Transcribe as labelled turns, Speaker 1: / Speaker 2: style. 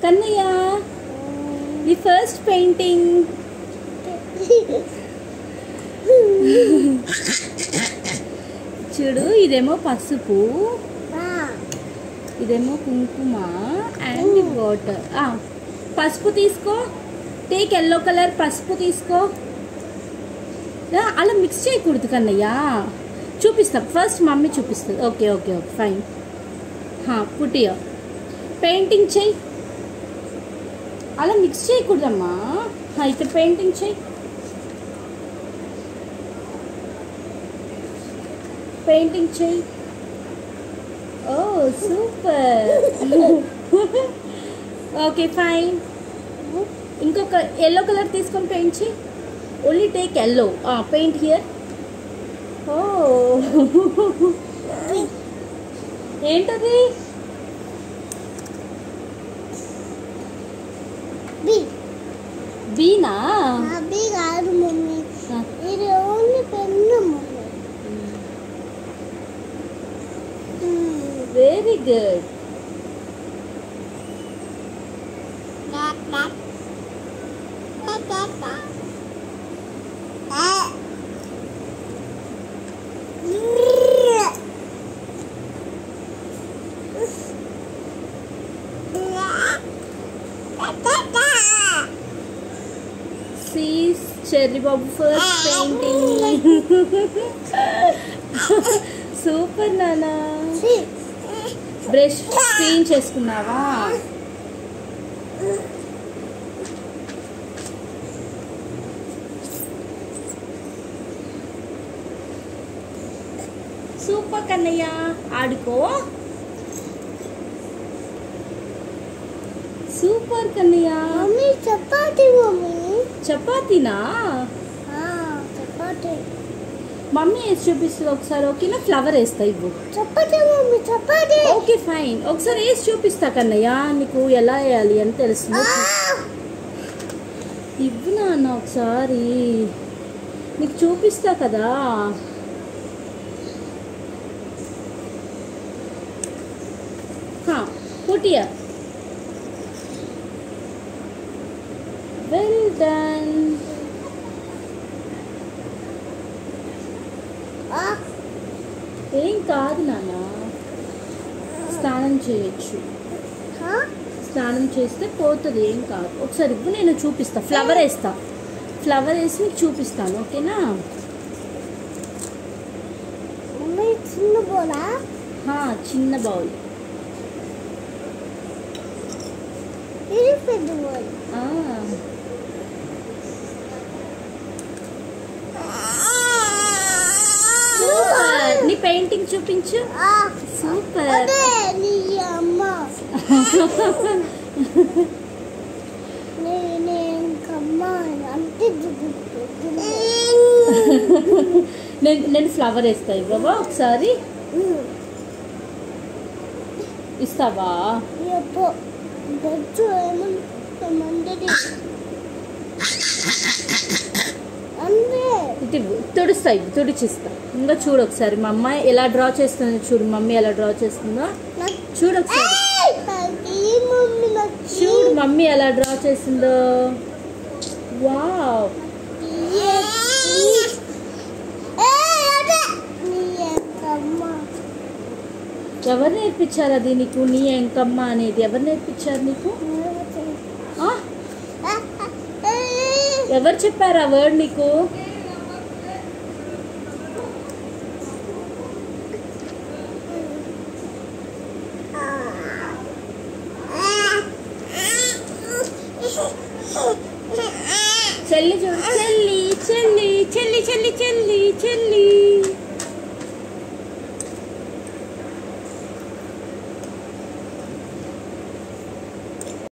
Speaker 1: Kannayya the first painting. చూడు, ఇదేమో పసుపు, ఇదేమో కుంకుమ అండ్ వాటర్. పసుపు తీసుకో, టేక్ ఎల్లో కలర్. పసుపు తీసుకో. అలా మిక్స్ చేయకూడదు కన్నయ్య. చూపిస్తా, ఫస్ట్ మమ్మీ చూపిస్తుంది. Okay okay okay fine. పుట్టియో పెయింటింగ్ చెయ్యి. అలా మిక్స్ చేయకూడదమ్మా. అయితే పెయింటింగ్ చెయ్యి. పెయింటింగ్ చెయ్యి. ఓ సూపర్. Okay fine. ఇంకొక ఎల్లో కలర్ తీసుకొని పెయింట్ చెయ్యి. Only take yellow. Paint here. ఓ ఏంటది? బీనా?
Speaker 2: బీ కాదు మమ్మీ, ఇది only pen mummy.
Speaker 1: Very good. Cherry బాబు ఫస్ట్ పెయింటింగ్. సూపర్ నానా. బ్రష్ క్లీన్ చేసుకున్నావా? సూపర్ కన్నయ్య, ఆడుకో. సూపర్ కన్నయ్య.
Speaker 2: Mummy chapati mummy.
Speaker 1: చపాతీనా?
Speaker 2: చపాతీ.
Speaker 1: మమ్మీ వేసి చూపిస్తుంది ఒకసారి. ఓకేనా? ఫ్లవర్ వేస్తా. ఇవ్వు.
Speaker 2: Chapati mummy, chapati.
Speaker 1: Okay fine. ఒకసారి వేసి చూపిస్తా కన్నయ్య, నీకు ఎలా వేయాలి అని తెలుసు. ఇవ్వు నాన్న ఒకసారి, నీకు చూపిస్తా కదా. పుట్టియా. Well done. ఏం కాదు నాన్న, స్నానం చేయొచ్చు. స్నానం చేస్తే పోతుంది, ఏం కాదు. ఒకసారి ఇవ్వు, నేను చూపిస్తా. ఫ్లవర్ వేస్తా. ఫ్లవర్ వేసి నీకు చూపిస్తాను. ఓకేనా?
Speaker 2: చిన్న బౌలా?
Speaker 1: చిన్న బౌల్.
Speaker 2: ఇది పెద్ద బౌల్.
Speaker 1: నీ పెయింటింగ్ చూపించు. సూపర్. నేను ఫ్లవర్ వేస్తా. ఇవ్వవా ఒకసారి? ఇస్తావా? తుడుస్తా. తుడిచిస్తా. ఇంకా చూడు ఒకసారి మా అమ్మాయి ఎలా డ్రా చేస్తుందో. చూడు మమ్మీ ఎలా డ్రా చేస్తుందో. చూడు ఒకసారి. చూడు మమ్మీ ఎలా డ్రా చేసిందో. వావ్. ఎవరు నేర్పించారు అది నీకు? నీ ఎంకమ్మ అనేది ఎవరు నేర్పించారు నీకు? ఎవరు చెప్పారు ఆ వర్డ్ నీకు? చెల్లి చూడు. చెల్లి చెల్లి చెల్లి చెల్లి చెల్లి చెల్లి.